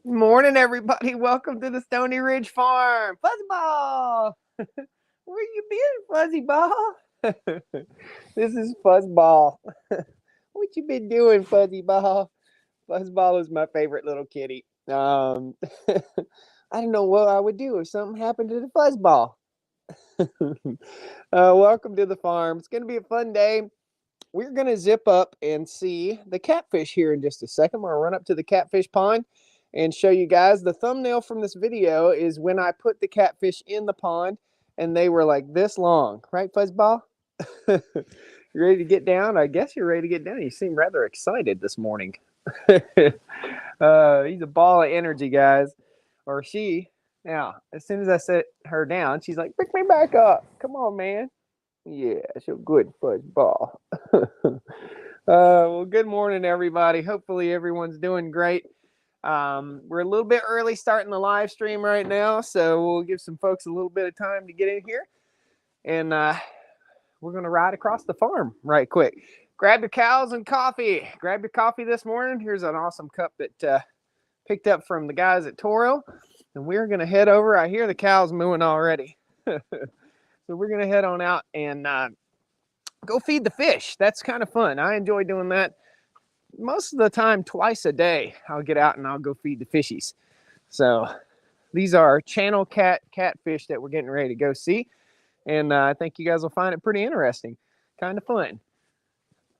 Morning, everybody. Welcome to the Stony Ridge Farm. Fuzzball! Where you been, Fuzzy Ball? This is Fuzzball. What you been doing, Fuzzy Ball? Fuzzball is my favorite little kitty. I don't know what I would do if something happened to the Fuzzball. Welcome to the farm. It's going to be a fun day. We're going to zip up and see the catfish here in just a second. We're going to run up to the catfish pond and show you guys. The thumbnail from this video is when I put the catfish in the pond and they were like this long. Right, Fuzzball? You ready to get down? I guess you're ready to get down. You seem rather excited this morning. He's a ball of energy, guys. Or she. Now, as soon as I set her down, she's like, pick me back up. Come on, man. Yeah, so good Fuzzball. Well, good morning, everybody. Hopefully everyone's doing great. We're a little bit early starting the live stream right now, so we'll give some folks a little bit of time to get in here. And we're going to ride across the farm right quick. Grab your cows and coffee. Grab your coffee this morning. Here's an awesome cup that picked up from the guys at Toro. And we're going to head over. I hear the cows mooing already. So we're going to head on out and go feed the fish. That's kind of fun. I enjoy doing that. Most of the time, twice a day, I'll get out and I'll go feed the fishies. So these are channel catfish that we're getting ready to go see. And I think you guys will find it pretty interesting. Kind of fun.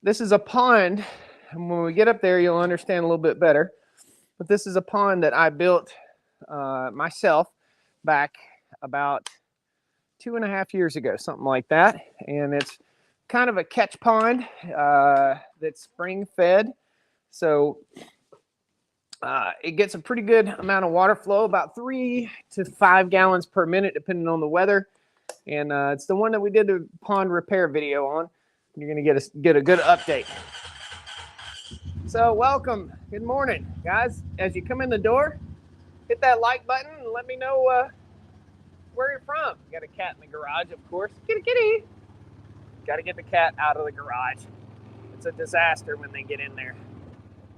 This is a pond. And when we get up there, you'll understand a little bit better. But this is a pond that I built myself back about 2.5 years ago, something like that. And it's kind of a catch pond that's spring fed. So it gets a pretty good amount of water flow, about 3 to 5 gallons per minute, depending on the weather. And it's the one that we did the pond repair video on. You're going to get a good update. So welcome. Good morning, guys. As you come in the door, hit that like button and let me know where you're from. You got a cat in the garage, of course. Kitty, kitty. Got to get the cat out of the garage. It's a disaster when they get in there.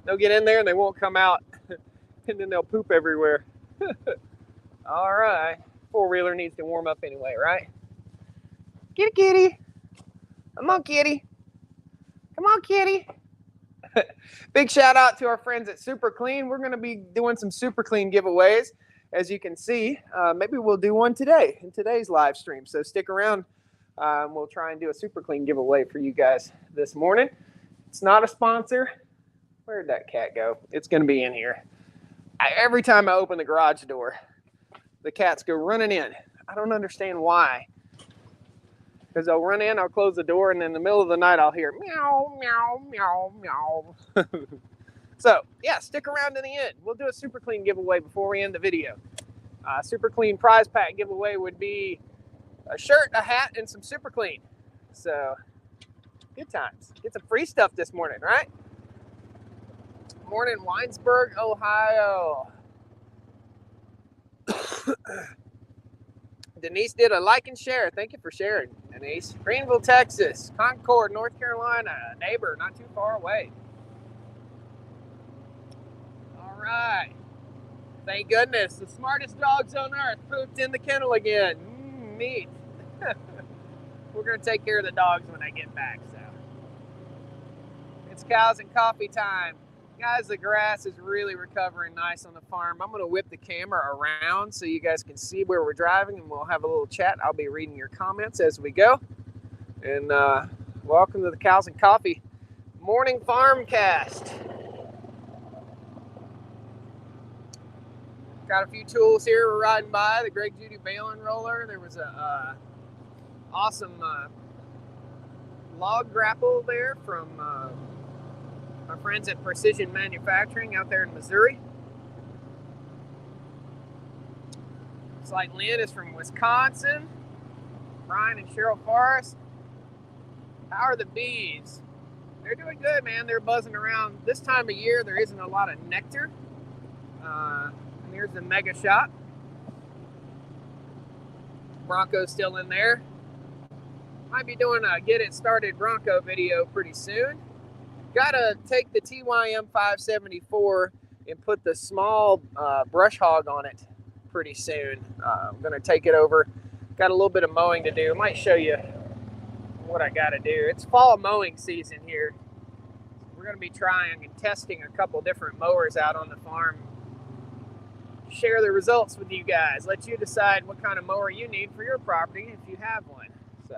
They'll get in there and they won't come out. And then they'll poop everywhere. All right. Four-wheeler needs to warm up anyway, right? Kitty, kitty. Come on, kitty. Come on, kitty. Big shout out to our friends at Super Clean. We're going to be doing some Super Clean giveaways. As you can see, maybe we'll do one today in today's live stream. So stick around. We'll try and do a Super Clean giveaway for you guys this morning. It's not a sponsor. Where'd that cat go? It's going to be in here. Every time I open the garage door, the cats go running in. I don't understand why. Because they'll run in, I'll close the door, and in the middle of the night, I'll hear meow, meow, meow, meow. So, yeah, stick around to the end. We'll do a Super Clean giveaway before we end the video. Super Clean prize pack giveaway would be a shirt, a hat, and some Super Clean. So, good times. Get some free stuff this morning, right? Morning, Winesburg, Ohio. Denise did a like and share. Thank you for sharing, Denise. Greenville, Texas. Concord, North Carolina. Neighbor, not too far away. All right. Thank goodness. The smartest dogs on earth pooped in the kennel again. Neat. We're going to take care of the dogs when I get back. So it's cows and coffee time. Guys, the grass is really recovering nice on the farm. I'm going to whip the camera around so you guys can see where we're driving, and we'll have a little chat. I'll be reading your comments as we go. And welcome to the Cows and Coffee Morning Farm Cast. Got a few tools here we're riding by. The Greg Judy baling roller. There was a awesome log grapple there from our friends at Precision Manufacturing out there in Missouri. Looks like Lynn is from Wisconsin. Brian and Cheryl Forrest. How are the bees? They're doing good, man. They're buzzing around. This time of year, there isn't a lot of nectar. And here's the mega shot. Bronco's still in there. Might be doing a Get It Started Bronco video pretty soon. Got to take the TYM 574 and put the small brush hog on it pretty soon. I'm going to take it over. Got a little bit of mowing to do. I might show you what I got to do. It's fall mowing season here. We're going to be trying and testing a couple different mowers out on the farm. Share the results with you guys. Let you decide what kind of mower you need for your property if you have one. So,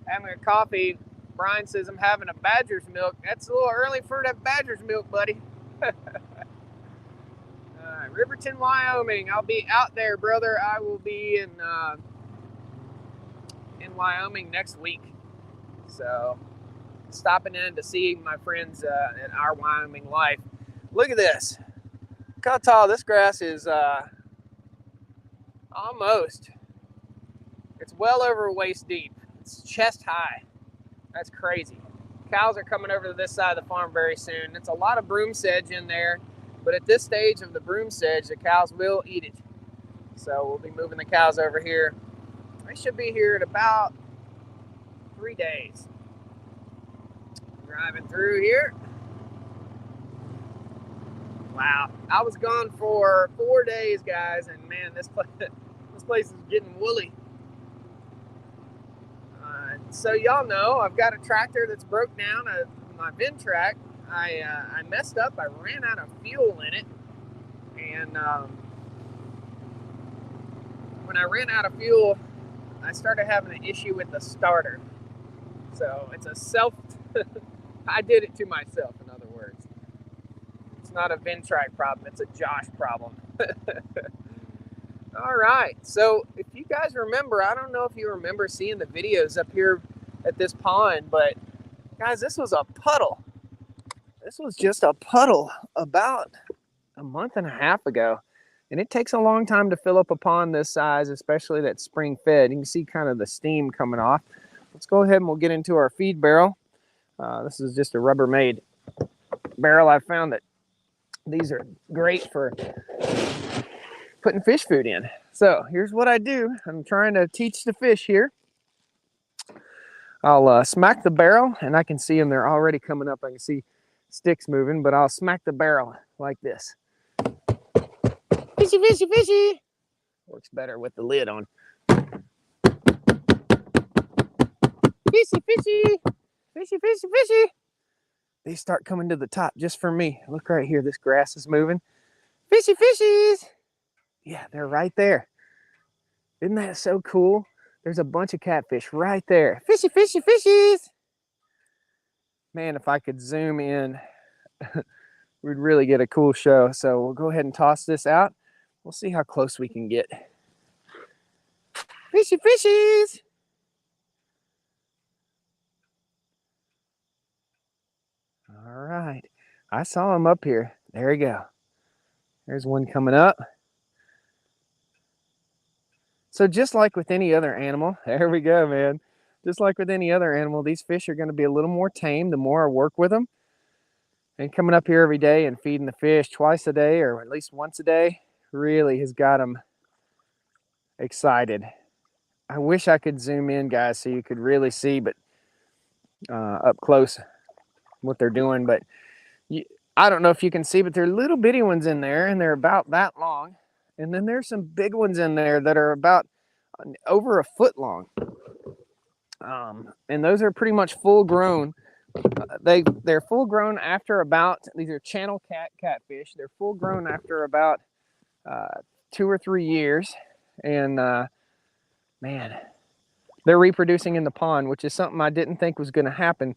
having a coffee. Brian says I'm having a Badger's milk. That's a little early for that Badger's milk, buddy. Riverton, Wyoming. I'll be out there, brother. I will be in Wyoming next week. So, stopping in to see my friends in our Wyoming life. Look at this. Look how tall this grass is. Almost. It's well over waist deep. It's chest high. That's crazy. Cows are coming over to this side of the farm very soon. It's a lot of broom sedge in there, but at this stage of the broom sedge, the cows will eat it. So we'll be moving the cows over here. They should be here in about 3 days. Driving through here. Wow, I was gone for 4 days, guys, and man, this place is getting woolly. So y'all know I've got a tractor that's broke down, my Ventrac. I messed up. I ran out of fuel in it, and when I ran out of fuel, I started having an issue with the starter. So it's a I did it to myself, in other words. It's not a Ventrac problem, it's a Josh problem. All right, so if you guys remember, I don't know if you remember seeing the videos up here at this pond, but guys, this was a puddle. This was just a puddle about a month and a half ago. And it takes a long time to fill up a pond this size, especially that's spring fed. You can see kind of the steam coming off. Let's go ahead and we'll get into our feed barrel. This is just a Rubbermaid barrel. I found that these are great for putting fish food in. So here's what I do. I'm trying to teach the fish here. I'll smack the barrel, and I can see them. They're already coming up. I can see sticks moving, but I'll smack the barrel like this. Fishy, fishy, fishy. Works better with the lid on. Fishy, fishy. Fishy, fishy, fishy. They start coming to the top just for me. Look right here. This grass is moving. Fishy, fishies. Yeah, they're right there. Isn't that so cool? There's a bunch of catfish right there. Fishy, fishy, fishies. Man, if I could zoom in, we'd really get a cool show. So we'll go ahead and toss this out. We'll see how close we can get. Fishy, fishies. All right. I saw him up here. There we go. There's one coming up. So just like with any other animal, there we go, man. Just like with any other animal, these fish are going to be a little more tame the more I work with them. And coming up here every day and feeding the fish twice a day or at least once a day really has got them excited. I wish I could zoom in, guys, so you could really see, but up close what they're doing. But I don't know if you can see, but there are little bitty ones in there, and they're about that long. And then there's some big ones in there that are about over a foot long. And those are pretty much full grown. They're full grown after about, these are channel catfish. They're full grown after about 2 or 3 years. And man, they're reproducing in the pond, which is something I didn't think was going to happen.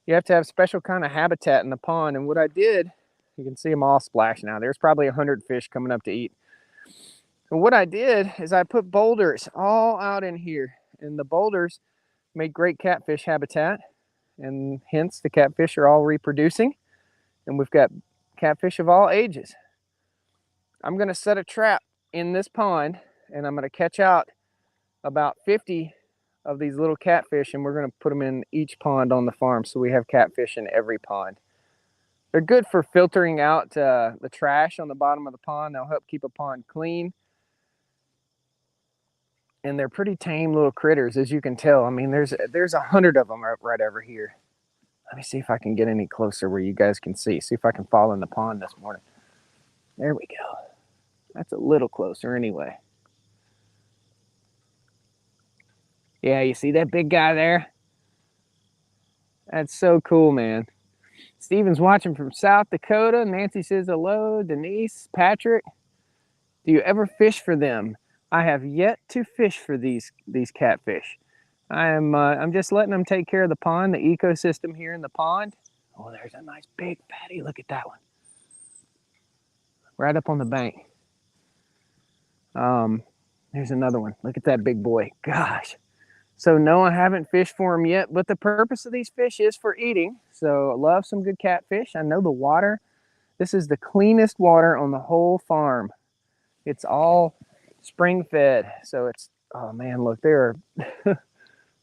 You have to have special kind of habitat in the pond. And what I did, you can see them all splash now. There's probably 100 fish coming up to eat. And what I did is I put boulders all out in here, and the boulders make great catfish habitat, and hence the catfish are all reproducing, and we've got catfish of all ages. I'm going to set a trap in this pond, and I'm going to catch out about 50 of these little catfish, and we're going to put them in each pond on the farm, so we have catfish in every pond. They're good for filtering out the trash on the bottom of the pond. They'll help keep a pond clean. And they're pretty tame little critters, as you can tell. I mean, there's 100 of them right over here. Let me see if I can get any closer where you guys can see. See if I can fall in the pond this morning. There we go. That's a little closer anyway. Yeah, you see that big guy there? That's so cool, man. Steven's watching from South Dakota. Nancy says hello. Denise, Patrick. Do you ever fish for them? I have yet to fish for these catfish. I'm just letting them take care of the pond, the ecosystem here in the pond. Oh, there's a nice big fatty. Look at that one. Right up on the bank. There's another one. Look at that big boy. Gosh. So no, I haven't fished for them yet, but the purpose of these fish is for eating. So I love some good catfish. I know the water. This is the cleanest water on the whole farm. It's all spring fed. So it's, oh man, look, there are,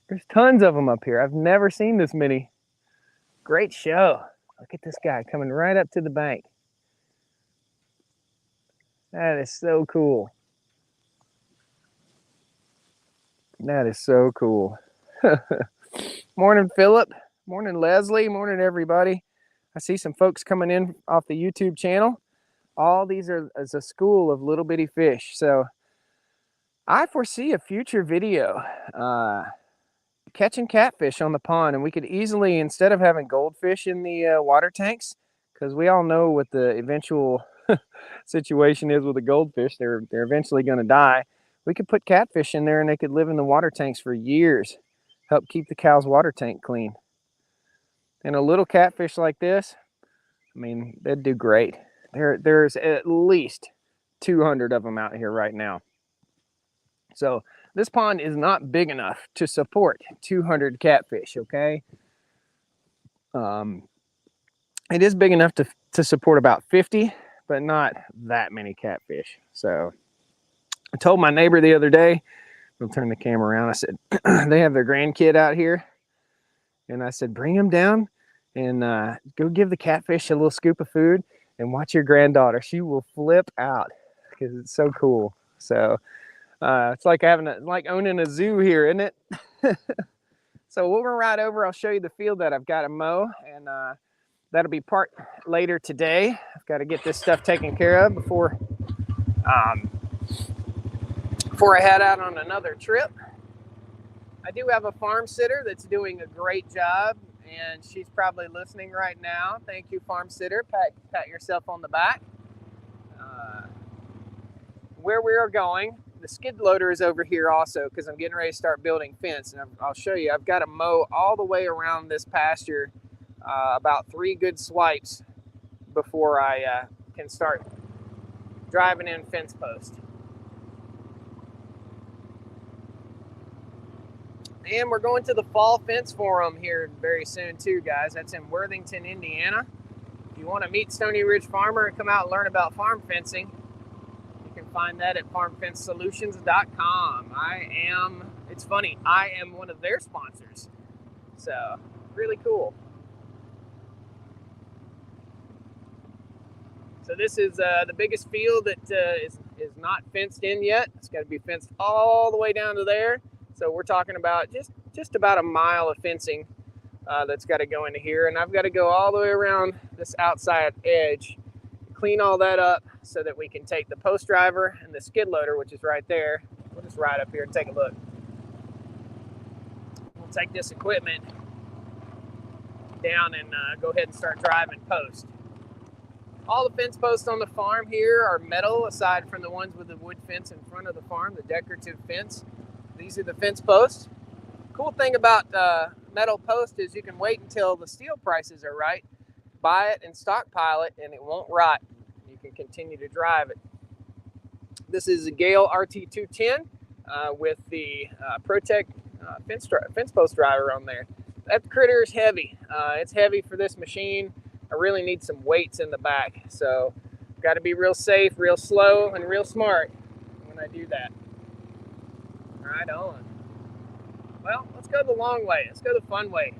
there's tons of them up here. I've never seen this many. Great show. Look at this guy coming right up to the bank. That is so cool. That is so cool. Morning, Philip. Morning, Leslie. Morning, everybody. I see some folks coming in off the YouTube channel. All these are as a school of little bitty fish. So I foresee a future video catching catfish on the pond, and we could easily, instead of having goldfish in the water tanks, because we all know what the eventual situation is with the goldfish, they're eventually going to die. We could put catfish in there and they could live in the water tanks for years, help keep the cow's water tank clean. And a little catfish like this, I mean, they'd do great. There's at least 200 of them out here right now. So this pond is not big enough to support 200 catfish, okay? It is big enough to support about 50, but not that many catfish. So I told my neighbor the other day, we'll turn the camera around, I said, they have their grandkid out here. And I said, bring them down and go give the catfish a little scoop of food and watch your granddaughter. She will flip out because it's so cool. So it's like owning a zoo here, isn't it? So we'll ride over. I'll show you the field that I've got to mow, and that'll be part later today. I've got to get this stuff taken care of before I head out on another trip. I do have a farm sitter that's doing a great job, and she's probably listening right now. Thank you, farm sitter. Pat yourself on the back. Where we are going, the skid loader is over here also because I'm getting ready to start building fence, and I'll show you. I've got to mow all the way around this pasture, about 3 good swipes before I can start driving in fence post. And we're going to the Fall Fence Forum here very soon too, guys. That's in Worthington, Indiana. If you want to meet Stony Ridge Farmer and come out and learn about farm fencing, you can find that at farmfencesolutions.com. It's funny, I am one of their sponsors. So, really cool. So this is the biggest field that is not fenced in yet. It's got to be fenced all the way down to there. So we're talking about just about a mile of fencing that's got to go into here. And I've got to go all the way around this outside edge, clean all that up so that we can take the post driver and the skid loader, which is right there. We'll just ride up here and take a look. We'll take this equipment down and go ahead and start driving post. All the fence posts on the farm here are metal, aside from the ones with the wood fence in front of the farm, the decorative fence. These are the fence posts. Cool thing about metal post is you can wait until the steel prices are right, buy it and stockpile it, and it won't rot. You can continue to drive it. This is a Gale RT210 with the Protect fence post driver on there. That critter is heavy. It's heavy for this machine. I really need some weights in the back. So got to be real safe, real slow, and real smart when I do that. Right on. Well, let's go the long way. Let's go the fun way.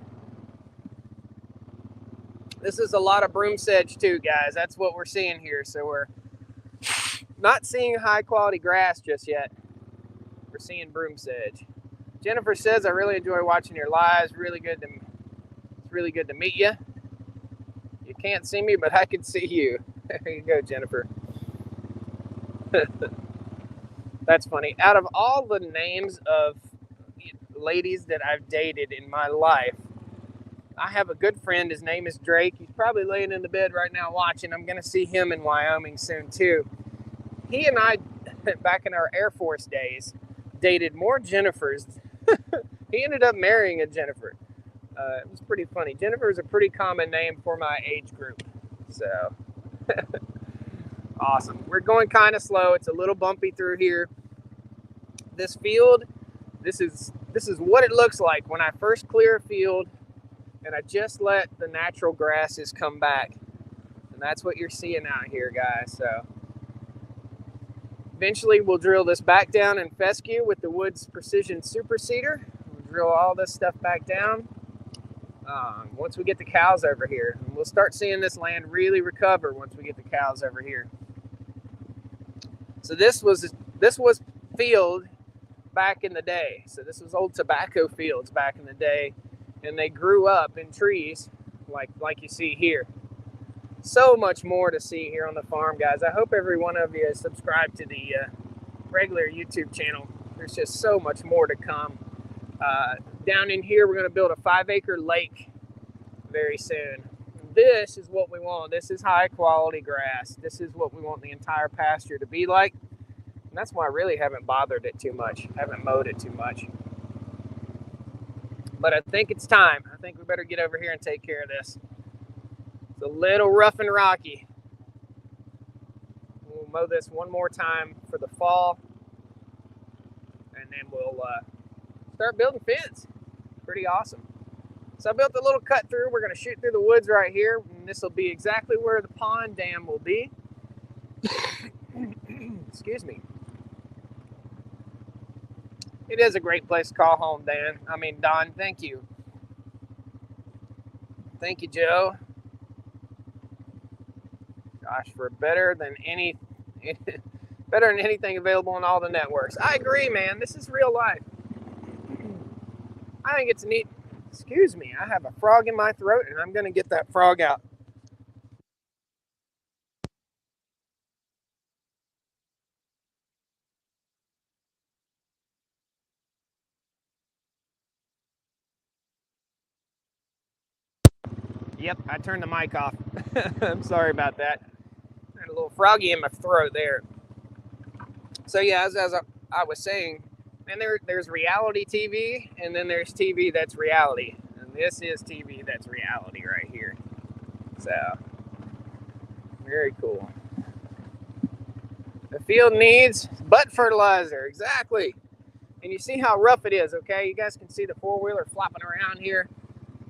This is a lot of broom sedge too, guys. That's what we're seeing here. So we're not seeing high quality grass just yet. We're seeing broom sedge. Jennifer says, I really enjoy watching your lives. It's really good to meet you. You can't see me, but I can see you. There you go, Jennifer. That's funny. Out of all the names of ladies that I've dated in my life, I have a good friend. His name is Drake. He's probably laying in the bed right now watching. I'm going to see him in Wyoming soon too. He and I, back in our Air Force days, dated more Jennifers. He ended up marrying a Jennifer. It was pretty funny. Jennifer is a pretty common name for my age group. So, awesome. We're going kind of slow. It's a little bumpy through here. This field, this is what it looks like when I first clear a field and I just let the natural grasses come back. And that's what you're seeing out here, guys. So eventually we'll drill this back down and fescue with the Woods Precision Super Seeder. We'll drill all this stuff back down once we get the cows over here. And we'll start seeing this land really recover once we get the cows over here. So this was field back in the day. So this was old tobacco fields back in the day, and they grew up in trees like you see here. So much more to see here on the farm, guys. I hope every one of you is subscribed to the regular YouTube channel. There's just so much more to come. Down in here, we're going to build a 5-acre lake very soon. This is what we want. This is high quality grass. This is what we want the entire pasture to be like. And that's why I really haven't bothered it too much. Haven't mowed it too much. But I think it's time. I think we better get over here and take care of this. It's a little rough and rocky. We'll mow this one more time for the fall. And then we'll start building fence. Pretty awesome. So I built a little cut through. We're going to shoot through the woods right here. And this will be exactly where the pond dam will be. Excuse me. It is a great place to call home, Don, thank you. Thank you, Joe. Gosh, for better than anything available on all the networks. I agree, man. This is real life. I think it's neat. Excuse me, I have a frog in my throat, and I'm going to get that frog out. Yep, I turned the mic off. I'm sorry about that. I had a little froggy in my throat there. So yeah, as I was saying, and there's reality TV, and then there's TV that's reality. And this is TV that's reality right here. So, very cool. The field needs butt fertilizer, exactly. And you see how rough it is, okay? You guys can see the four-wheeler flopping around here.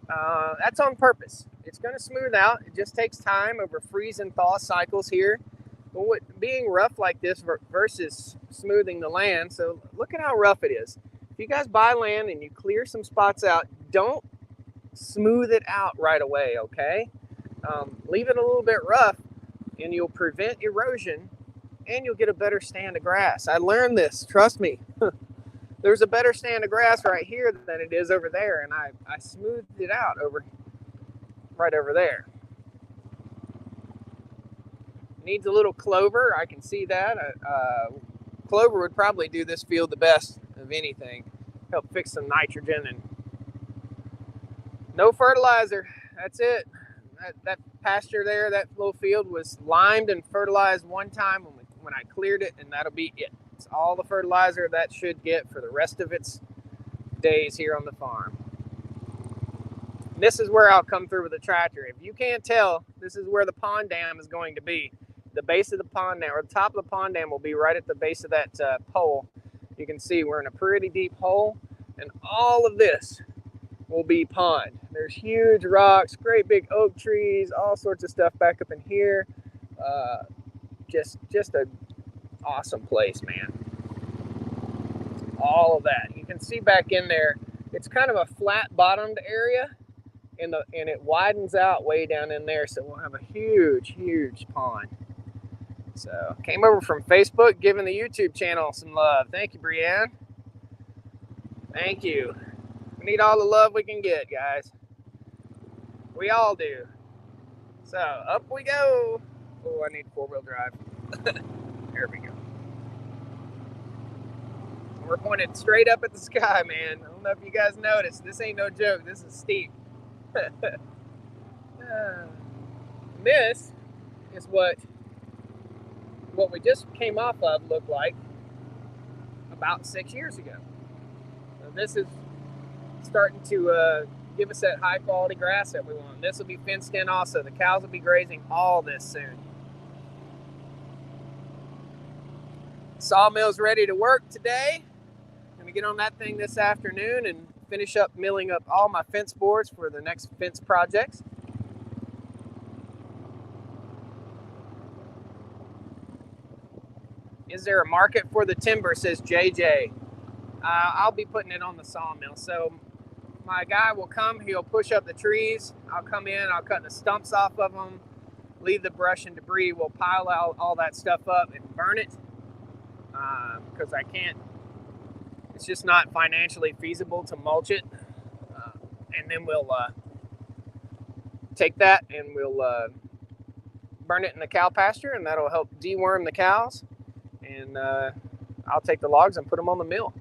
That's on purpose. It's going to smooth out. It just takes time over freeze and thaw cycles here. But being rough like this versus smoothing the land, so look at how rough it is. If you guys buy land and you clear some spots out, don't smooth it out right away, okay? Leave it a little bit rough and you'll prevent erosion and you'll get a better stand of grass. I learned this, trust me. There's a better stand of grass right here than it is over there, and I smoothed it out right over there. Needs a little clover. I can see that. Clover would probably do this field the best of anything. Help fix some nitrogen and no fertilizer. That's it. That pasture there, that little field was limed and fertilized one time when I cleared it, and that'll be it. It's all the fertilizer that should get for the rest of its days here on the farm. This is where I'll come through with the tractor. If you can't tell, this is where the pond dam is going to be. The base of the pond dam, or the top of the pond dam, will be right at the base of that pole. You can see we're in a pretty deep hole, and all of this will be pond. There's huge rocks, great big oak trees, all sorts of stuff back up in here. Just a awesome place, man. All of that. You can see back in there, it's kind of a flat bottomed area, and it widens out way down in there, so we'll have a huge pond. So, came over from Facebook, giving the YouTube channel some love. Thank you, Brianne. Thank you. We need all the love we can get, guys. We all do. So, up we go. Oh, I need four-wheel drive. There we go. We're pointed straight up at the sky, man. I don't know if you guys noticed. This ain't no joke. This is steep. This is what we just came off of looked like about 6 years ago. So this is starting to give us that high quality grass that we want. This will be fenced in also. The cows will be grazing all this soon. Sawmill's ready to work today. I'm gonna get on that thing this afternoon and finish up milling up all my fence boards for the next fence projects. Is there a market for the timber, says JJ. I'll be putting it on the sawmill. So my guy will come, he'll push up the trees. I'll come in, I'll cut the stumps off of them, leave the brush and debris. We'll pile out all that stuff up and burn it because I can't, it's just not financially feasible to mulch it. And then we'll take that and we'll burn it in the cow pasture, and that'll help deworm the cows. And I'll take the logs and put them on the mill.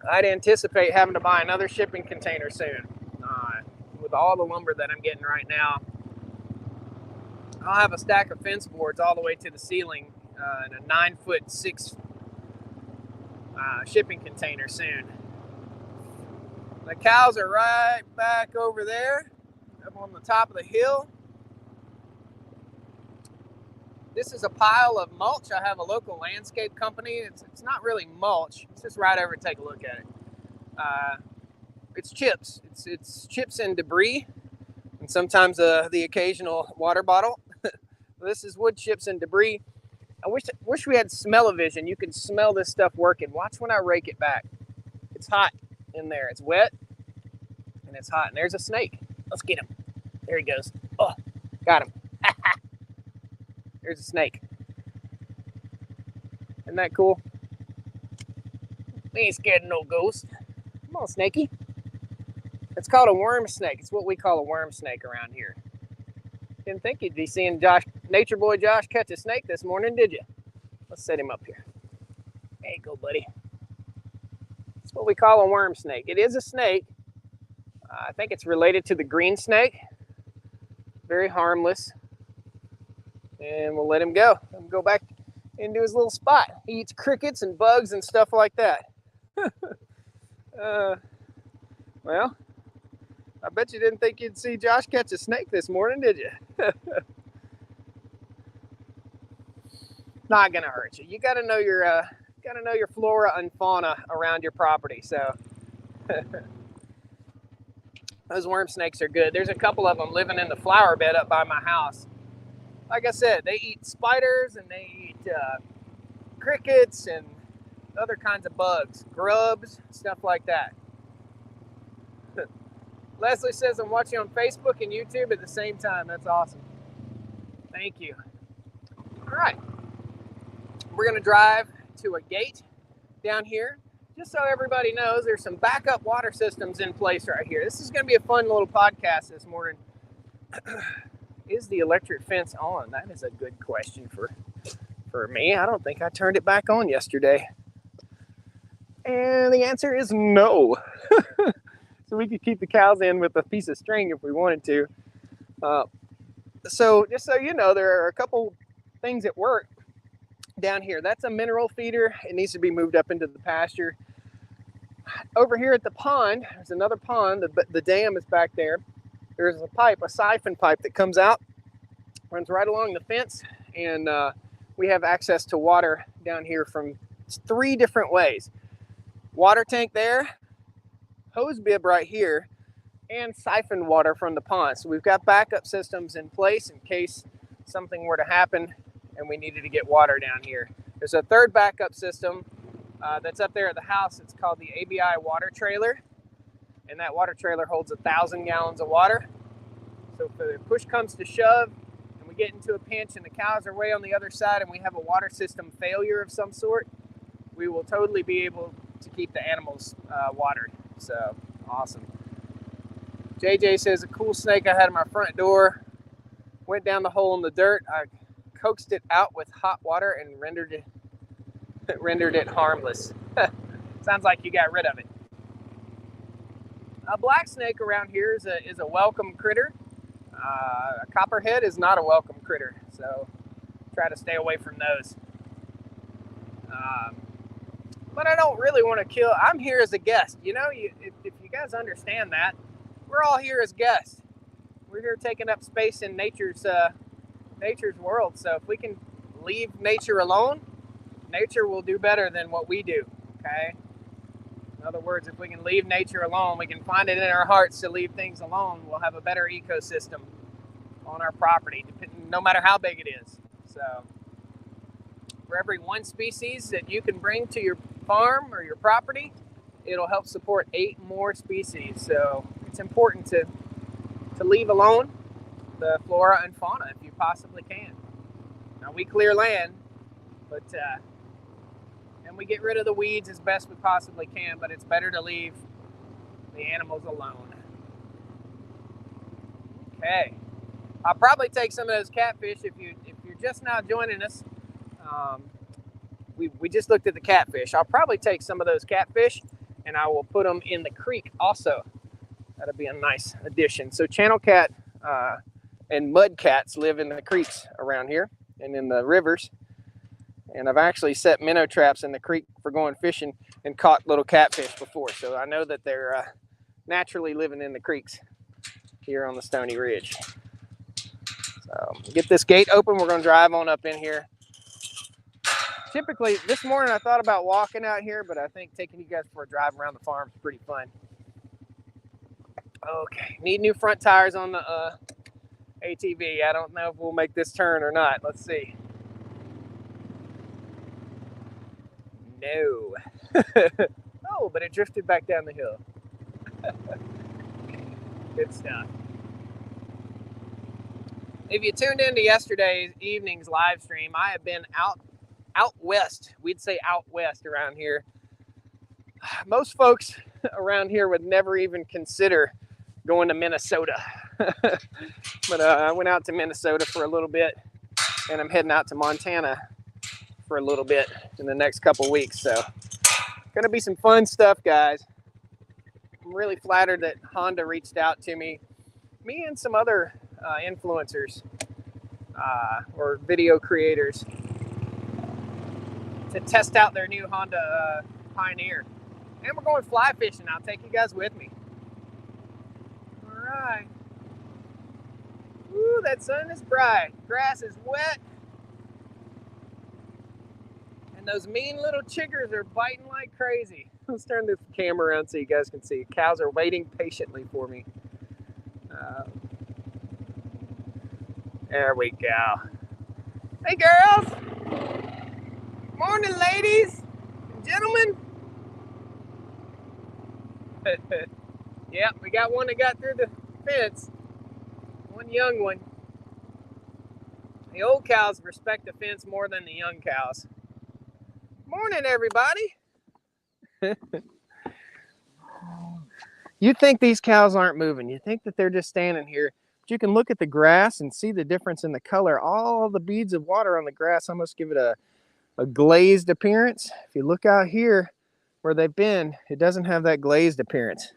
I'd anticipate having to buy another shipping container soon. With all the lumber that I'm getting right now, I'll have a stack of fence boards all the way to the ceiling in a 9'6" shipping container soon. The cows are right back over there, up on the top of the hill. This is a pile of mulch. I have a local landscape company. It's not really mulch. It's just right over, take a look at it. It's chips. It's chips and debris, and sometimes the occasional water bottle. This is wood chips and debris. I wish we had smell-o-vision. You can smell this stuff working. Watch when I rake it back. It's hot in there. It's wet, and it's hot. And there's a snake. Let's get him. There he goes. Oh, got him. There's a snake. Isn't that cool? We ain't scared of no ghost. Come on, snakey. It's called a worm snake. It's what we call a worm snake around here. Didn't think you'd be seeing Nature Boy Josh catch a snake this morning, did you? Let's set him up here. There you go, buddy. It's what we call a worm snake. It is a snake. I think it's related to the green snake. Very harmless. And we'll let him go. Let him go back into his little spot. He eats crickets and bugs and stuff like that. Well, I bet you didn't think you'd see Josh catch a snake this morning, did you? Not gonna hurt you. You gotta know your flora and fauna around your property. So those worm snakes are good. There's a couple of them living in the flower bed up by my house. Like I said, they eat spiders and they eat crickets and other kinds of bugs, grubs, stuff like that. Leslie says I'm watching on Facebook and YouTube at the same time. That's awesome. Thank you. All right. We're going to drive to a gate down here. Just so everybody knows, there's some backup water systems in place right here. This is going to be a fun little podcast this morning. Is the electric fence on? That is a good question for me. I don't think I turned it back on yesterday. And the answer is no. So we could keep the cows in with a piece of string if we wanted to. So just so you know, there are a couple things that work down here. That's a mineral feeder. It needs to be moved up into the pasture. Over here at the pond, there's another pond. The dam is back there. There's a pipe, a siphon pipe that comes out, runs right along the fence, and we have access to water down here from 3 different ways. Water tank there, hose bib right here, and siphon water from the pond. So we've got backup systems in place in case something were to happen and we needed to get water down here. There's a third backup system that's up there at the house. It's called the ABI water trailer. And that water trailer holds 1,000 gallons of water. So if the push comes to shove and we get into a pinch and the cows are way on the other side and we have a water system failure of some sort, we will totally be able to keep the animals watered. So awesome. JJ says, a cool snake I had in my front door went down the hole in the dirt. I coaxed it out with hot water and rendered it harmless. Sounds like you got rid of it. A black snake around here is a welcome critter. A copperhead is not a welcome critter, so try to stay away from those. But I don't really want to kill. I'm here as a guest. You know, if you guys understand that, we're all here as guests. We're here taking up space in nature's world. So if we can leave nature alone, nature will do better than what we do. Okay. In other words, if we can leave nature alone, we can find it in our hearts to leave things alone. We'll have a better ecosystem on our property, no matter how big it is. So for every one species that you can bring to your farm or your property, it'll help support 8 more species. So it's important to leave alone the flora and fauna if you possibly can. Now we clear land, but and we get rid of the weeds as best we possibly can, but it's better to leave the animals alone. Okay, I'll probably take some of those catfish if you're just now joining us. We just looked at the catfish. I'll probably take some of those catfish and I will put them in the creek also. That'll be a nice addition. So channel cat and mud cats live in the creeks around here and in the rivers. And I've actually set minnow traps in the creek for going fishing and caught little catfish before. So I know that they're naturally living in the creeks here on the Stony Ridge. So get this gate open. We're going to drive on up in here. Typically, this morning I thought about walking out here, but I think taking you guys for a drive around the farm is pretty fun. Okay, need new front tires on the ATV. I don't know if we'll make this turn or not. Let's see. No. Oh, but it drifted back down the hill. Good stuff. If you tuned into yesterday's evening's live stream, I have been out west. We'd say out west around here. Most folks around here would never even consider going to Minnesota. But I went out to Minnesota for a little bit, and I'm heading out to Montana for a little bit in the next couple weeks. So gonna be some fun stuff, guys. I'm really flattered that Honda reached out to me and some other influencers or video creators to test out their new Honda Pioneer. And we're going fly fishing. I'll take you guys with me. All right. Ooh, that sun is bright. Grass is wet. And those mean little chiggers are biting like crazy. Let's turn this camera around so you guys can see. Cows are waiting patiently for me. There we go. Hey, girls. Morning, ladies and gentlemen. Yep, we got one that got through the fence. One young one. The old cows respect the fence more than the young cows. Morning, everybody. You think these cows aren't moving. You think that they're just standing here. But you can look at the grass and see the difference in the color. All the beads of water on the grass almost give it a glazed appearance. If you look out here where they've been, it doesn't have that glazed appearance.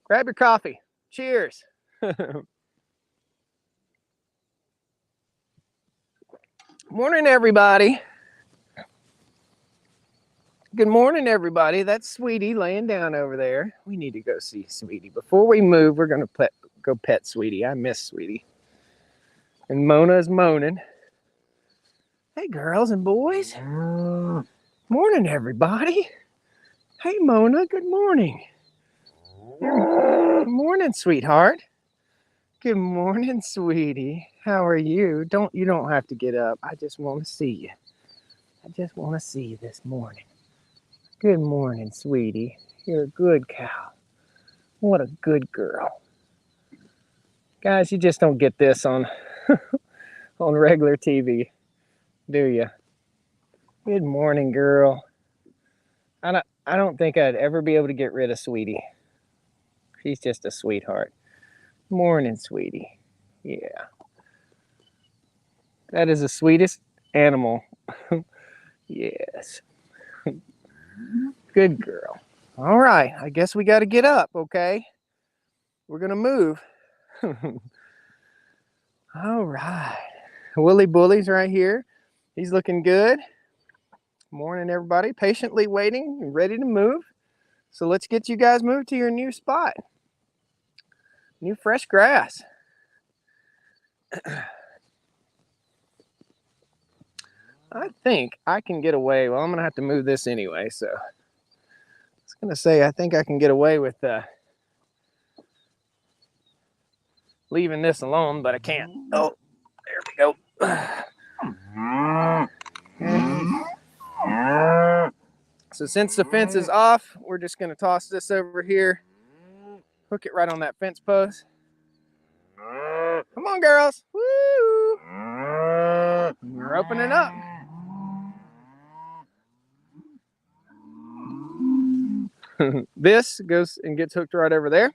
Grab your coffee. Cheers. Morning, everybody. Good morning, everybody. That's Sweetie laying down over there. We need to go see Sweetie. Before we move, we're going to go pet Sweetie. I miss Sweetie. And Mona's moaning. Hey, girls and boys. Morning, everybody. Hey, Mona. Good morning. Good morning, sweetheart. Good morning, Sweetie. How are you? You don't have to get up. I just want to see you. I just want to see you this morning. Good morning, Sweetie. You're a good cow. What a good girl. Guys, you just don't get this on on regular TV, do you? Good morning, girl. I don't think I'd ever be able to get rid of Sweetie. She's just a sweetheart. Morning, Sweetie. Yeah. That is the sweetest animal. Yes. Good girl. All right, I guess we got to get up, okay? We're going to move. All right. Willie Bully's right here. He's looking good. Morning, everybody. Patiently waiting and ready to move. So let's get you guys moved to your new spot. New fresh grass. I think I can get away. Well, I'm going to have to move this anyway, so I was going to say I think I can get away with leaving this alone, but I can't. Oh, there we go. Okay. So since the fence is off, we're just going to toss this over here, hook it right on that fence post. Come on, girls. Woo! We're opening up. This goes and gets hooked right over there.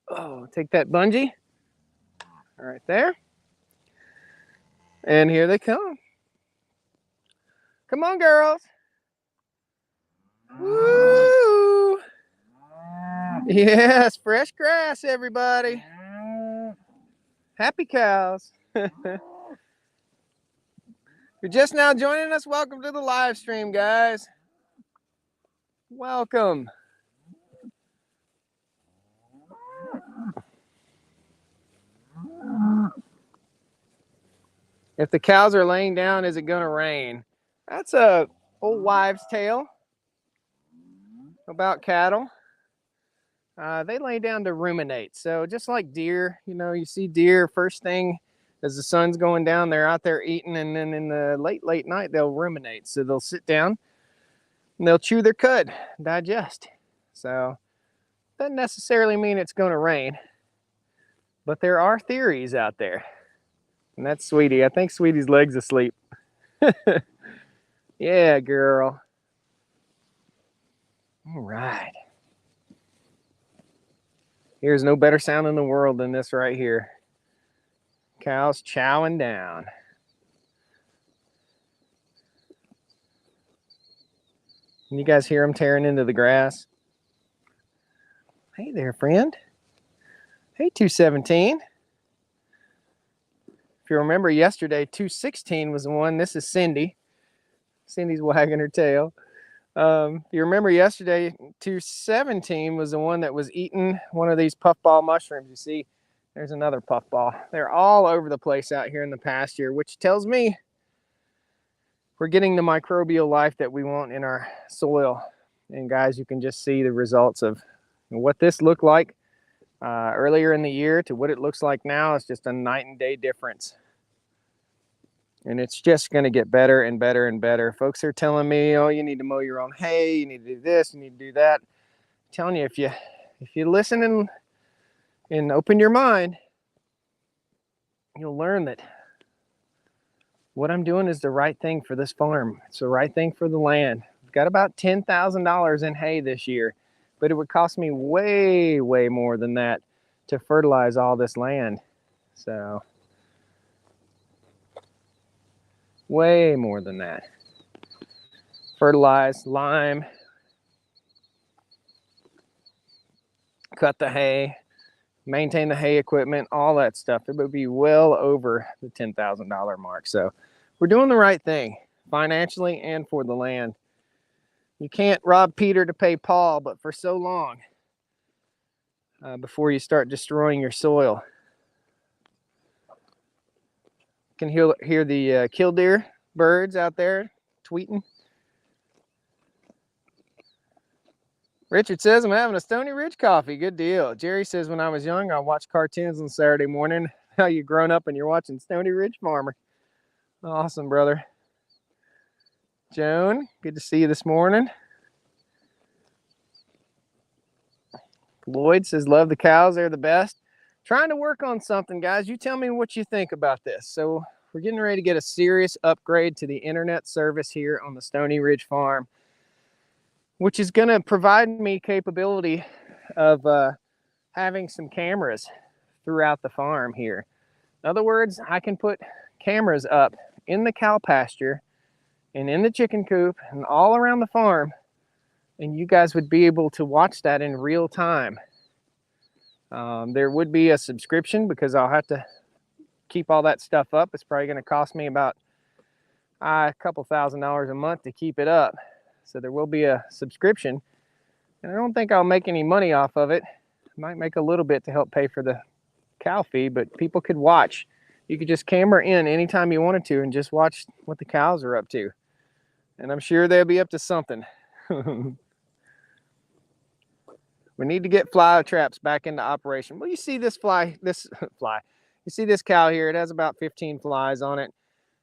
Oh, take that bungee. Right there. And here they come. Come on, girls. Woo! Yes, fresh grass, everybody. Happy cows. You're just now joining us. Welcome to the live stream, guys. Welcome. If the cows are laying down, is it going to rain? That's a old wives' tale about cattle. They lay down to ruminate. So just like deer, you know, you see deer first thing as the sun's going down, they're out there eating, and then in the late night, they'll ruminate. So they'll sit down and they'll chew their cud, digest. So doesn't necessarily mean it's going to rain, but there are theories out there. And that's Sweetie. I think Sweetie's leg's asleep. Yeah, girl. All right. Here's no better sound in the world than this right here. Cows chowing down. Can you guys hear them tearing into the grass? Hey there, friend. Hey, 217. If you remember yesterday, 216 was the one. This is Cindy. Cindy's wagging her tail. If you remember yesterday, 217 was the one that was eating one of these puffball mushrooms. You see, there's another puffball. They're all over the place out here in the pasture, which tells me we're getting the microbial life that we want in our soil. And guys, you can just see the results of what this looked like earlier in the year to what it looks like now. It's just a night and day difference. And it's just going to get better and better and better. Folks are telling me, oh, you need to mow your own hay, you need to do this, you need to do that. I'm telling you, if you listen and open your mind, you'll learn that what I'm doing is the right thing for this farm. It's the right thing for the land. I've got about $10,000 in hay this year, but it would cost me way, way more than that to fertilize all this land. So way more than that. Fertilize, lime, cut the hay, maintain the hay equipment, all that stuff. It would be well over the $10,000 mark. So we're doing the right thing financially and for the land. You can't rob Peter to pay Paul, but for so long before you start destroying your soil. You can hear the killdeer birds out there tweeting. Richard says, I'm having a Stony Ridge coffee. Good deal. Jerry says, when I was young, I watched cartoons on Saturday morning. How you grown up and you're watching Stony Ridge Farmer. Awesome, brother. Joan, good to see you this morning. Lloyd says, love the cows. They're the best. Trying to work on something, guys. You tell me what you think about this. So we're getting ready to get a serious upgrade to the internet service here on the Stony Ridge Farm, which is going to provide me capability of having some cameras throughout the farm here. In other words, I can put cameras up in the cow pasture and in the chicken coop and all around the farm, and you guys would be able to watch that in real time. There would be a subscription because I'll have to keep all that stuff up. It's probably going to cost me about a couple $1,000s a month to keep it up. So there will be a subscription, and I don't think I'll make any money off of it. I might make a little bit to help pay for the cow feed, but people could watch. You could just camera in anytime you wanted to and just watch what the cows are up to. And I'm sure they'll be up to something. We need to get fly traps back into operation. Well, you see this you see this cow here, it has about 15 flies on it.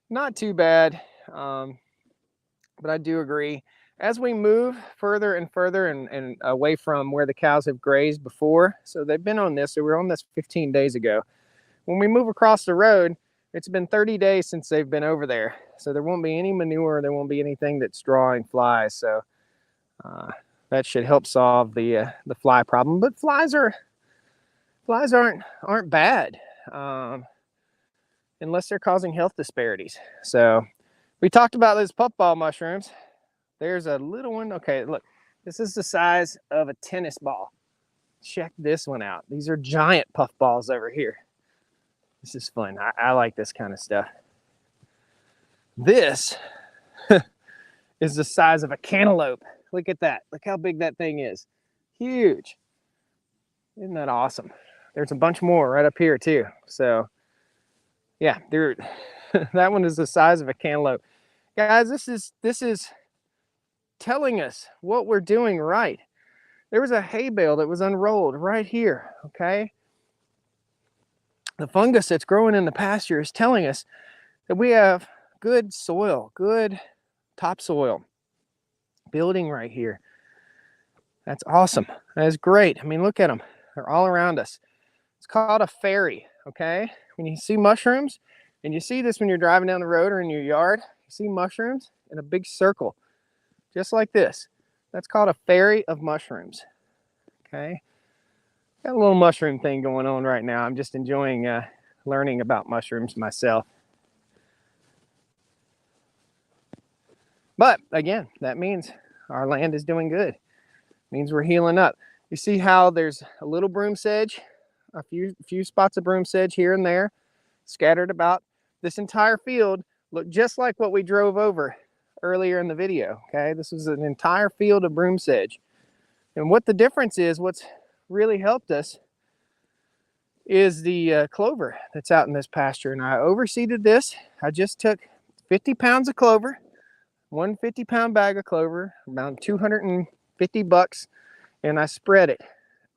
Not too bad, but I do agree. As we move further and further and away from where the cows have grazed before, so they've been on this, so we were on this 15 days ago. When we move across the road, it's been 30 days since they've been over there. So there won't be any manure, there won't be anything that's drawing flies. So that should help solve the fly problem. But flies aren't bad unless they're causing health disparities. So we talked about those puffball mushrooms. There's a little one. Okay, look, this is the size of a tennis ball. Check this one out. These are giant puffballs over here. This is fun. I like this kind of stuff. This is the size of a cantaloupe. Look at that. Look how big that thing is. Huge. Isn't that awesome? There's a bunch more right up here too. So yeah, that one is the size of a cantaloupe. Guys, this is telling us what we're doing right. There was a hay bale that was unrolled right here, okay? The fungus that's growing in the pasture is telling us that we have good soil, good topsoil building right here. That's awesome. That's great. I mean, look at them. They're all around us. It's called a fairy, okay? When you see mushrooms, and you see this when you're driving down the road or in your yard, you see mushrooms in a big circle, just like this. That's called a fairy of mushrooms, okay? Got a little mushroom thing going on right now. I'm just enjoying learning about mushrooms myself. But again, that means our land is doing good. It means we're healing up. You see how there's a little broom sedge, a few spots of broom sedge here and there, scattered about. This entire field looked just like what we drove over earlier in the video, okay? This was an entire field of broom sedge. And what the difference is, what's really helped us is the clover that's out in this pasture. And I overseeded this. I just took 50 pounds of clover, one 50-pound bag of clover, around $250, and I spread it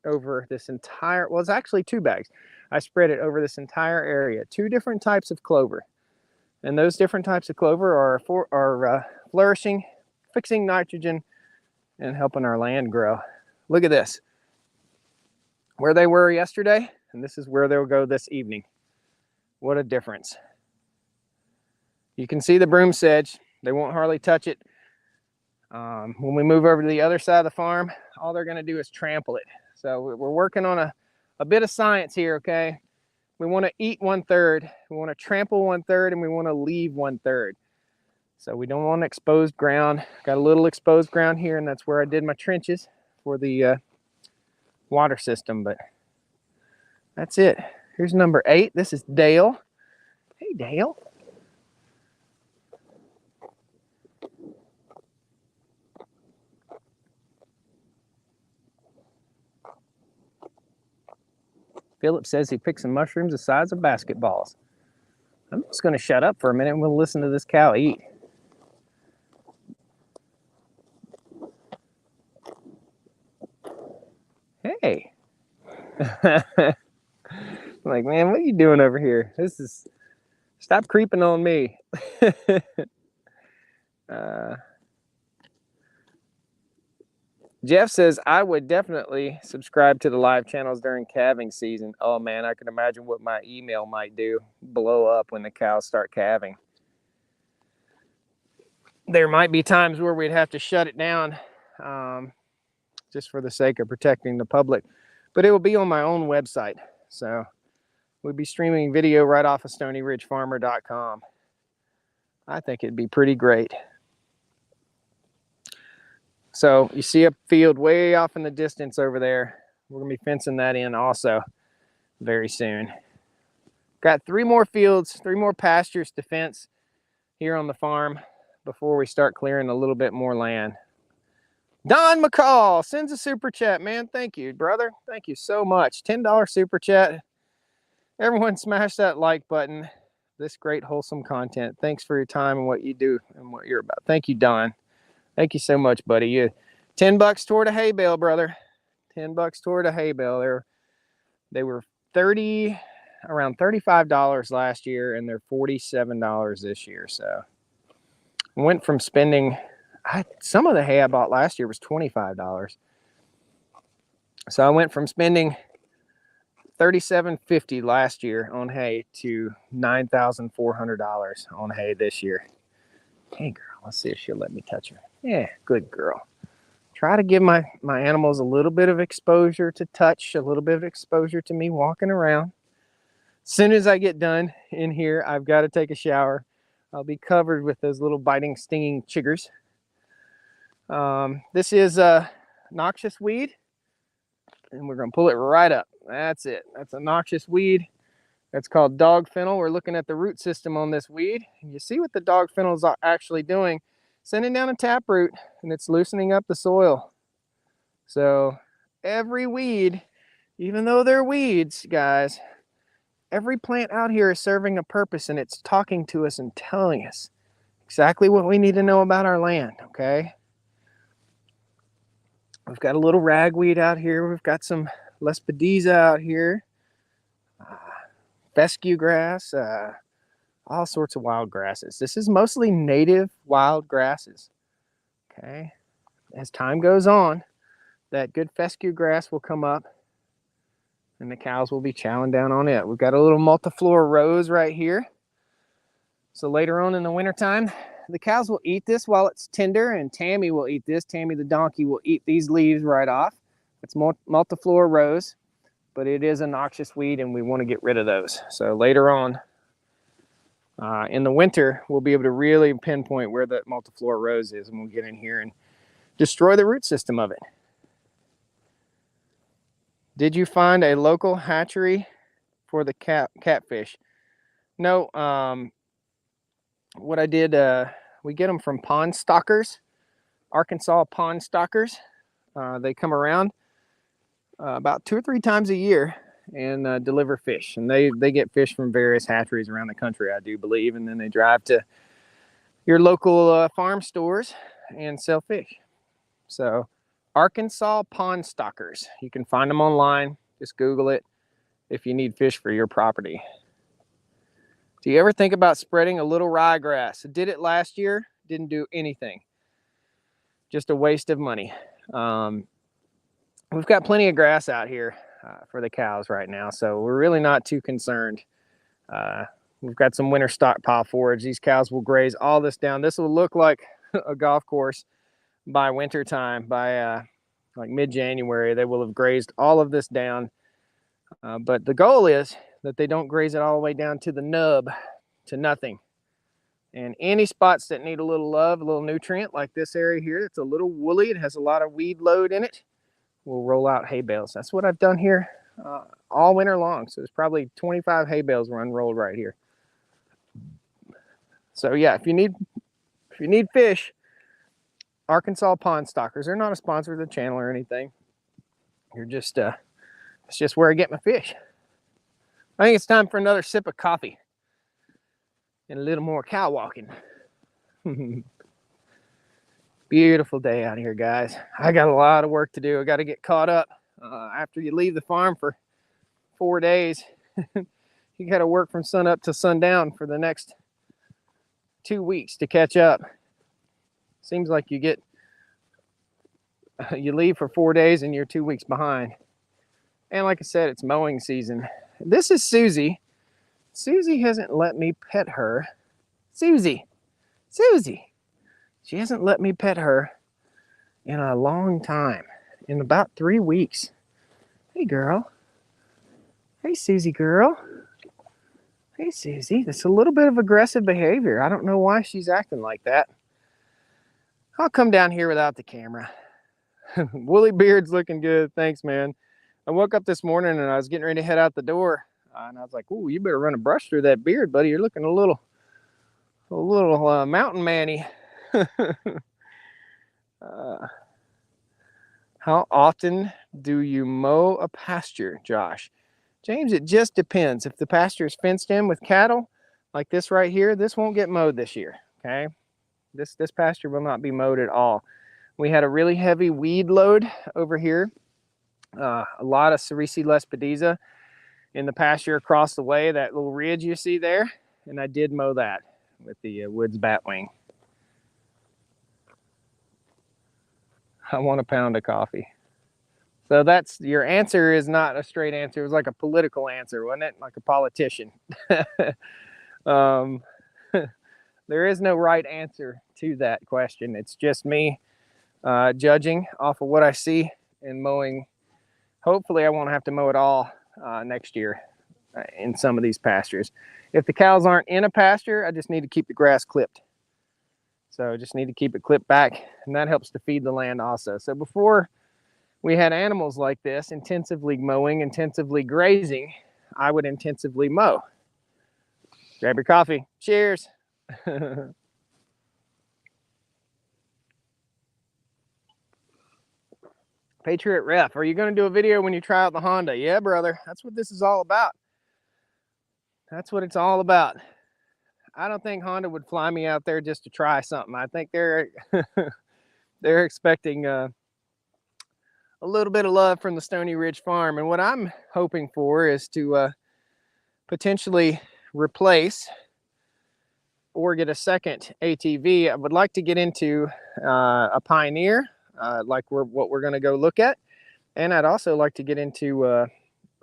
over this entire, well, it's actually 2 bags. I spread it over this entire area, 2 different types of clover. And those different types of clover are flourishing, fixing nitrogen, and helping our land grow. Look at this. Where they were yesterday, and this is where they'll go this evening. What a difference. You can see the broom sedge. They won't hardly touch it. When we move over to the other side of the farm, all they're going to do is trample it. So we're working on a bit of science here, okay? We want to eat 1/3, we want to trample 1/3, and we want to leave 1/3. So we don't want exposed ground. Got a little exposed ground here, and that's where I did my trenches for the water system, but that's it. Here's number 8. This is Dale. Hey, Dale. Philip says he picked some mushrooms the size of basketballs. I'm just going to shut up for a minute and we'll listen to this cow eat. Hey. Like, man, what are you doing over here? Stop creeping on me. Jeff says, I would definitely subscribe to the live channels during calving season. Oh man, I can imagine what my email might do. Blow up when the cows start calving. There might be times where we'd have to shut it down just for the sake of protecting the public. But it will be on my own website. So We'd be streaming video right off of StonyRidgeFarmer.com. I think it'd be pretty great. So you see a field way off in the distance over there. We're gonna be fencing that in also very soon. Got 3 more fields, 3 more pastures to fence here on the farm before we start clearing a little bit more land. Don McCall sends a super chat, man. Thank you, brother. Thank you so much. $10 super chat. Everyone smash that like button. This great wholesome content. Thanks for your time and what you do and what you're about. Thank you, Don. Thank you so much, buddy. You $10 toward a hay bale, brother. $10 toward a hay bale. They were around $35 last year, and they're $47 this year. So I went from spending, some of the hay I bought last year was $25. So I went from spending $37.50 last year on hay to $9,400 on hay this year. Hey girl, let's see if she'll let me touch her. Yeah, good girl. Try to give my animals a little bit of exposure to touch, a little bit of exposure to me walking around. As soon as I get done in here, I've got to take a shower. I'll be covered with those little biting, stinging chiggers. This is a noxious weed, and we're going to pull it right up. That's it. That's a noxious weed. That's called dog fennel. We're looking at the root system on this weed. And you see what the dog fennel is actually doing. Sending down a taproot, and it's loosening up the soil. So every weed, even though they're weeds, guys, every plant out here is serving a purpose, and it's talking to us and telling us exactly what we need to know about our land, okay? We've got a little ragweed out here. We've got some lespedeza out here. Fescue grass, all sorts of wild grasses. This is mostly native wild grasses, okay? As time goes on, that good fescue grass will come up, and the cows will be chowing down on it. We've got a little multiflora rose right here. So later on in the wintertime, the cows will eat this while it's tender, and Tammy will eat this. Tammy the donkey will eat these leaves right off. It's multiflora rose, but it is a noxious weed, and we want to get rid of those. So later on in the winter, we'll be able to really pinpoint where that multiflora rose is, and we'll get in here and destroy the root system of it. Did you find a local hatchery for the catfish? No. What I did, we get them from pond stockers, Arkansas pond stockers. They come around about 2 or 3 times a year and deliver fish. And they get fish from various hatcheries around the country, I do believe. And then they drive to your local farm stores and sell fish. So Arkansas pond stockers. You can find them online. Just Google it if you need fish for your property. Do you ever think about spreading a little ryegrass? I did it last year. Didn't do anything. Just a waste of money. We've got plenty of grass out here for the cows right now, so we're really not too concerned. We've got some winter stockpile forage. These cows will graze all this down. This will look like a golf course by winter time. By like mid-January, they will have grazed all of this down. But the goal is that they don't graze it all the way down to the nub, to nothing. And any spots that need a little love, a little nutrient, like this area here, it's a little woolly, it has a lot of weed load in it, we'll roll out hay bales. That's what I've done here all winter long. So there's probably 25 hay bales were unrolled right here. So yeah, if you need fish, Arkansas pond stockers. They're not a sponsor of the channel or anything. You're just it's just where I get my fish. I think it's time for another sip of coffee and a little more cow walking. Beautiful day out here, guys. I got a lot of work to do. I got to get caught up. After you leave the farm for 4 days, you got to work from sun up to sundown for the next 2 weeks to catch up. Seems like you leave for 4 days and you're 2 weeks behind. And like I said, it's mowing season. This is Susie. Susie hasn't let me pet her. Susie. She hasn't let me pet her in a long time. In about 3 weeks. Hey, girl. Hey, Susie girl. Hey, Susie, that's a little bit of aggressive behavior. I don't know why she's acting like that. I'll come down here without the camera. Woolly beard's looking good. Thanks, man. I woke up this morning and I was getting ready to head out the door. And I was like, "Ooh, you better run a brush through that beard, buddy. You're looking a little mountain man-y." How often do you mow a pasture, Josh? James, it just depends. If the pasture is fenced in with cattle, like this right here, this won't get mowed this year, okay? This pasture will not be mowed at all. We had a really heavy weed load over here. A lot of Sericea lespedeza in the pasture across the way, that little ridge you see there, and I did mow that with the Woods Batwing. I want a pound of coffee. So that's your answer. Is not a straight answer. It was like a political answer, wasn't it? Like a politician. There is no right answer to that question. It's just me judging off of what I see and mowing. Hopefully I won't have to mow it all next year in some of these pastures. If the cows aren't in a pasture, I just need to keep the grass clipped. So I just need to keep it clipped back, and that helps to feed the land also. So before we had animals like this, intensively mowing, intensively grazing, I would intensively mow. Grab your coffee. Cheers. Patriot Ref, are you going to do a video when you try out the Honda? Yeah, brother. That's what this is all about. That's what it's all about. I don't think Honda would fly me out there just to try something. I think they're they're expecting a little bit of love from the Stony Ridge farm. And what I'm hoping for is to potentially replace or get a second ATV. I would like to get into a Pioneer, like what we're going to go look at. And I'd also like to get into a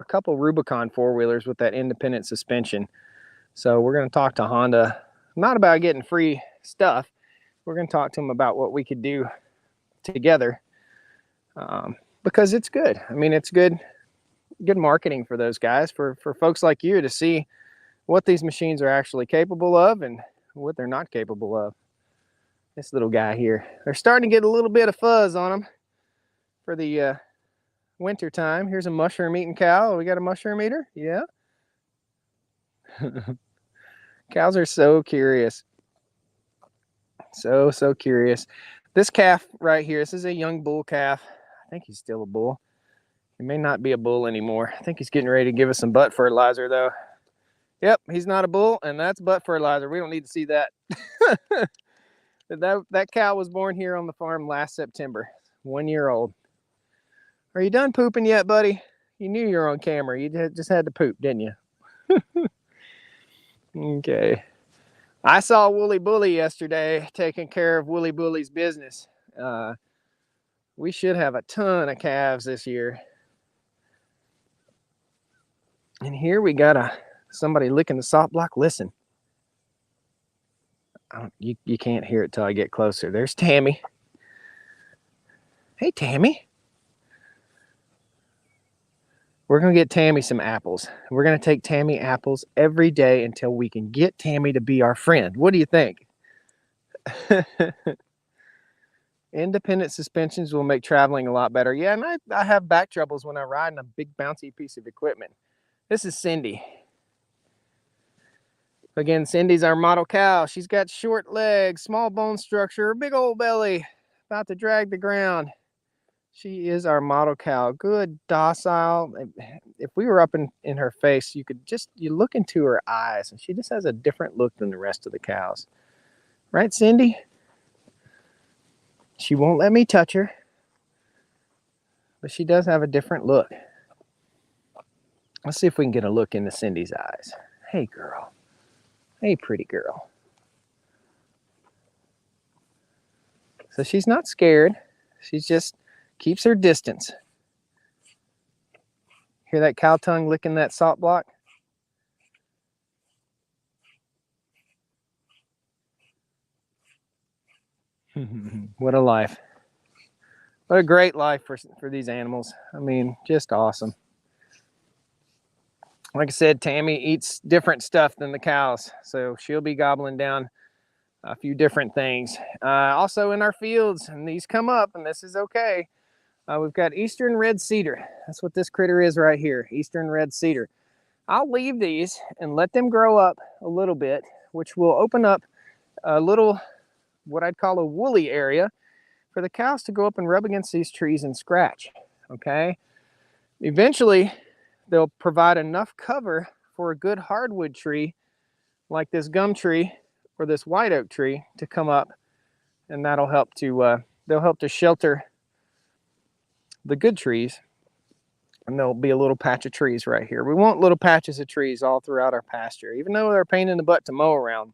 couple Rubicon four-wheelers with that independent suspension. So we're going to talk to Honda, not about getting free stuff. We're going to talk to them about what we could do together, because it's good. I mean, it's good marketing for those guys, for folks like you to see what these machines are actually capable of and what they're not capable of. This little guy here, they're starting to get a little bit of fuzz on them for the winter time. Here's a mushroom eating cow. We got a mushroom eater? Yeah. Cows are so curious. So curious. This calf right here, this is a young bull calf. I think he's still a bull. He may not be a bull anymore. I think he's getting ready to give us some butt fertilizer though. Yep, he's not a bull, and that's butt fertilizer. We don't need to see that. That cow was born here on the farm last September. 1 year old. Are you done pooping yet, buddy? You knew you were on camera. You just had to poop, didn't you? Okay. I saw Wooly Bully yesterday taking care of Wooly Bully's business. We should have a ton of calves this year. And here we got somebody licking the salt block. Listen. You can't hear it till I get closer. There's Tammy. Hey, Tammy. We're going to get Tammy some apples. We're going to take Tammy apples every day until we can get Tammy to be our friend. What do you think? Independent suspensions will make traveling a lot better. Yeah, and I have back troubles when I ride in a big bouncy piece of equipment. This is Cindy. Again, Cindy's our model cow. She's got short legs, small bone structure, big old belly, about to drag the ground. She is our model cow. Good, docile. If we were up in her face, you look into her eyes, and she just has a different look than the rest of the cows. Right, Cindy? She won't let me touch her, but she does have a different look. Let's see if we can get a look into Cindy's eyes. Hey, girl. Hey, pretty girl. So she's not scared. She's just keeps her distance. Hear that cow tongue licking that salt block? What a life. What a great life for these animals. I mean, just awesome. Like I said, Tammy eats different stuff than the cows, so she'll be gobbling down a few different things. Also in our fields, and these come up, and this is okay. We've got eastern red cedar. That's what this critter is right here, eastern red cedar. I'll leave these and let them grow up a little bit, which will open up a little, what I'd call a woolly area for the cows to go up and rub against these trees and scratch, okay? Eventually, they'll provide enough cover for a good hardwood tree like this gum tree or this white oak tree to come up, and that'll help to, they'll help to shelter the good trees. And there'll be a little patch of trees right here. We want little patches of trees all throughout our pasture. Even though they're a pain in the butt to mow around,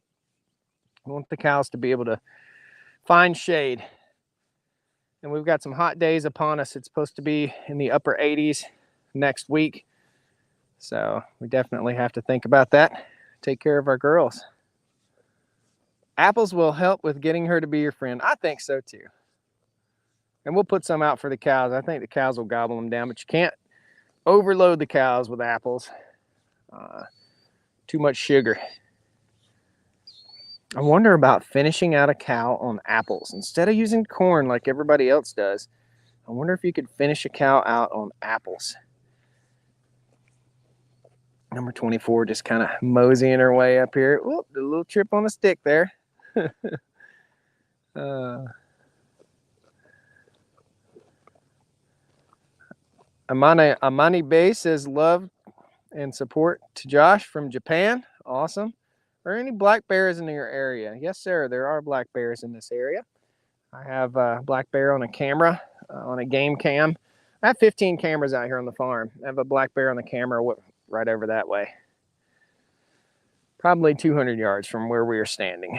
we want the cows to be able to find shade. And we've got some hot days upon us. It's supposed to be in the upper 80s next week. So we definitely have to think about that. Take care of our girls. Apples will help with getting her to be your friend. I think so too. And we'll put some out for the cows. I think the cows will gobble them down, but you can't overload the cows with apples. Too much sugar. I wonder about finishing out a cow on apples. Instead of using corn like everybody else does, I wonder if you could finish a cow out on apples. Number 24 just kind of moseying her way up here. Whoop, a little trip on a stick there. Amani Bay says love and support to Josh from Japan. Awesome. Are there any black bears in your area? Yes, sir. There are black bears in this area. I have a black bear on a camera, on a game cam. I have 15 cameras out here on the farm. I have a black bear on the camera right over that way. Probably 200 yards from where we are standing.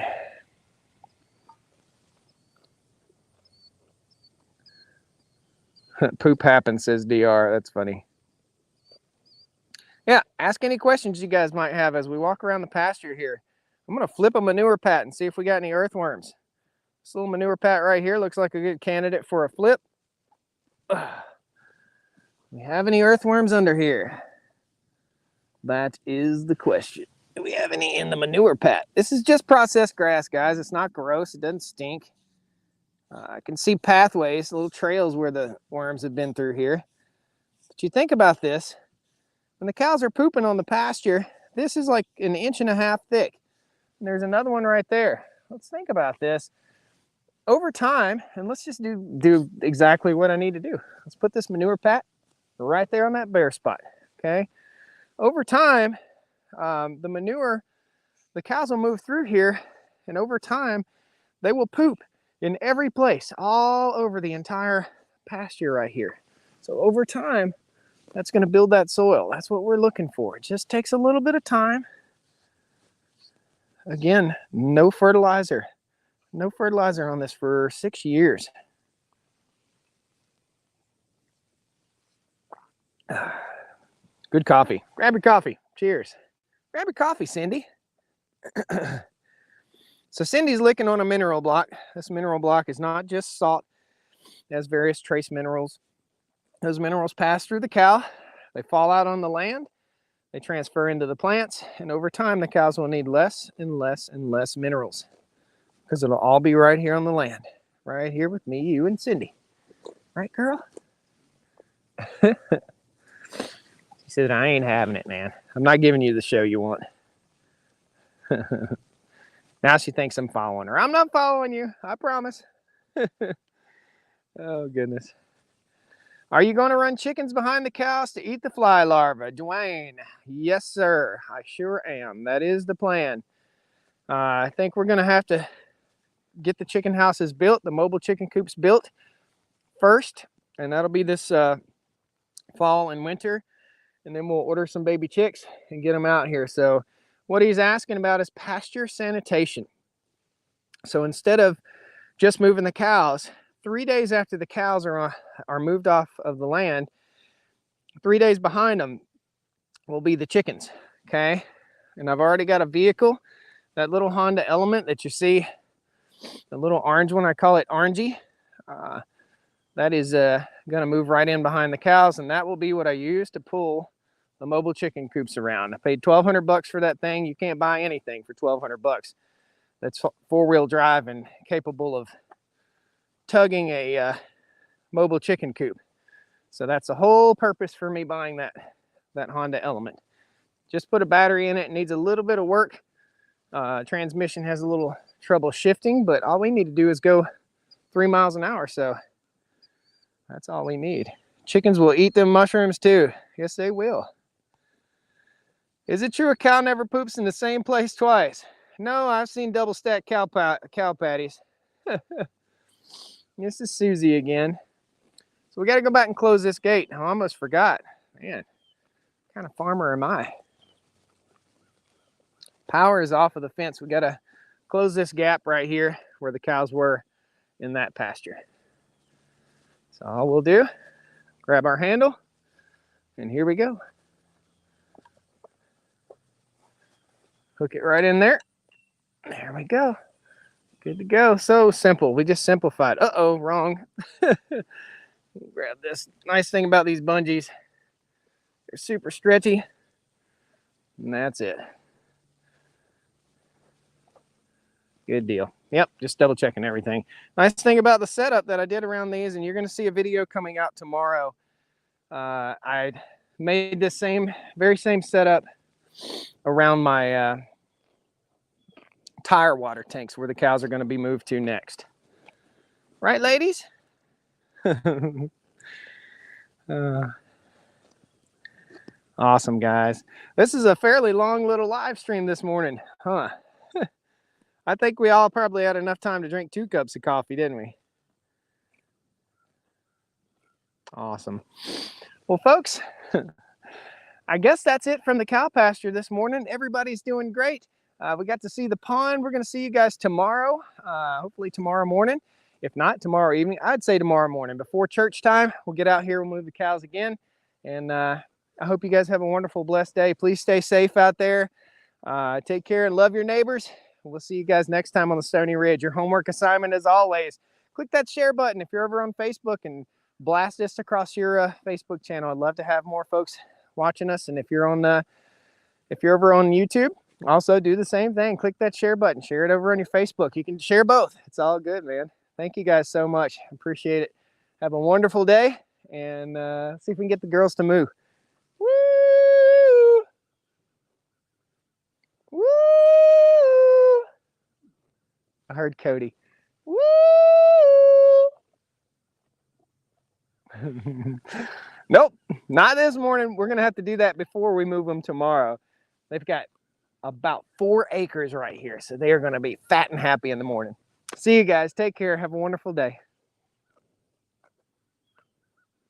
Poop happens, says DR. That's funny. Yeah, ask any questions you guys might have as we walk around the pasture here. I'm going to flip a manure pat and see if we got any earthworms. This little manure pat right here looks like a good candidate for a flip. We have any earthworms under here? That is the question. Do we have any in the manure pat? This is just processed grass, guys. It's not gross. It doesn't stink. I can see pathways, little trails where the worms have been through here. But you think about this. When the cows are pooping on the pasture, this is like 1.5 inches thick. And there's another one right there. Let's think about this. Over time, and let's just do exactly what I need to do. Let's put this manure pat right there on that bare spot, okay? Over time, the manure, the cows will move through here, and over time, they will poop in every place, all over the entire pasture right here. So over time, that's going to build that soil. That's what we're looking for. It just takes a little bit of time. Again, no fertilizer. No fertilizer on this for 6 years. Good coffee. Grab your coffee. Cheers. Grab your coffee, Cindy. So Cindy's licking on a mineral block. This mineral block is not just salt. It has various trace minerals. Those minerals pass through the cow. They fall out on the land. They transfer into the plants. And over time, the cows will need less and less and less minerals, because it'll all be right here on the land. Right here with me, you, and Cindy. Right, girl? She said, I ain't having it, man. I'm not giving you the show you want. Now she thinks I'm following her. I'm not following you, I promise. Oh, goodness. Are you going to run chickens behind the cows to eat the fly larvae? Dwayne, yes, sir. I sure am. That is the plan. I think we're going to have to get the chicken houses built, the mobile chicken coops built first. And that'll be this fall and winter. And then we'll order some baby chicks and get them out here. So what he's asking about is pasture sanitation. So instead of just moving the cows, 3 days after the cows are moved off of the land, 3 days behind them will be the chickens, okay? And I've already got a vehicle, that little Honda Element that you see, the little orange one, I call it Orangey. That is going to move right in behind the cows, and that will be what I use to pull the mobile chicken coops around. I paid $1,200 for that thing. You can't buy anything for $1,200 that's four-wheel drive and capable of tugging a mobile chicken coop. So that's the whole purpose for me buying that Honda Element. Just put a battery in it. It needs a little bit of work. Transmission has a little trouble shifting, but all we need to do is go 3 miles an hour. So that's all we need. Chickens will eat them mushrooms too. Yes, they will. Is it true a cow never poops in the same place twice? No, I've seen double stacked cow patties. This is Susie again. So we got to go back and close this gate. I almost forgot. Man, what kind of farmer am I? Power is off of the fence. We got to close this gap right here where the cows were in that pasture. So all we'll do, grab our handle, and here we go. Hook it right in there. There we go. Good to go. So simple. We just simplified. Uh-oh, wrong. Grab this. Nice thing about these bungees, they're super stretchy. And that's it. Good deal. Yep, just double checking everything. Nice thing about the setup that I did around these, and you're going to see a video coming out tomorrow. I made this very same setup around my tire water tanks where the cows are going to be moved to next. Right, ladies? Awesome, guys. This is a fairly long little live stream this morning, huh? I think we all probably had enough time to drink 2 cups of coffee, didn't we? Awesome. Well, folks, I guess that's it from the cow pasture this morning. Everybody's doing great. We got to see the pond. We're going to see you guys tomorrow, hopefully tomorrow morning. If not, tomorrow evening. I'd say tomorrow morning before church time. We'll get out here, we'll move the cows again. And I hope you guys have a wonderful, blessed day. Please stay safe out there. Take care and love your neighbors. We'll see you guys next time on the Stony Ridge. Your homework assignment, as always, click that share button if you're over on Facebook and blast this across your Facebook channel. I'd love to have more folks watching us. And if you're over on YouTube, also do the same thing. Click that share button. Share it over on your Facebook. You can share both. It's all good, man. Thank you guys so much. Appreciate it. Have a wonderful day, and see if we can get the girls to move. Woo! Woo! I heard Cody. Woo! Nope, not this morning. We're going to have to do that before we move them tomorrow. They've got about 4 acres right here, so they are going to be fat and happy in the morning. See you guys. Take care. Have a wonderful day.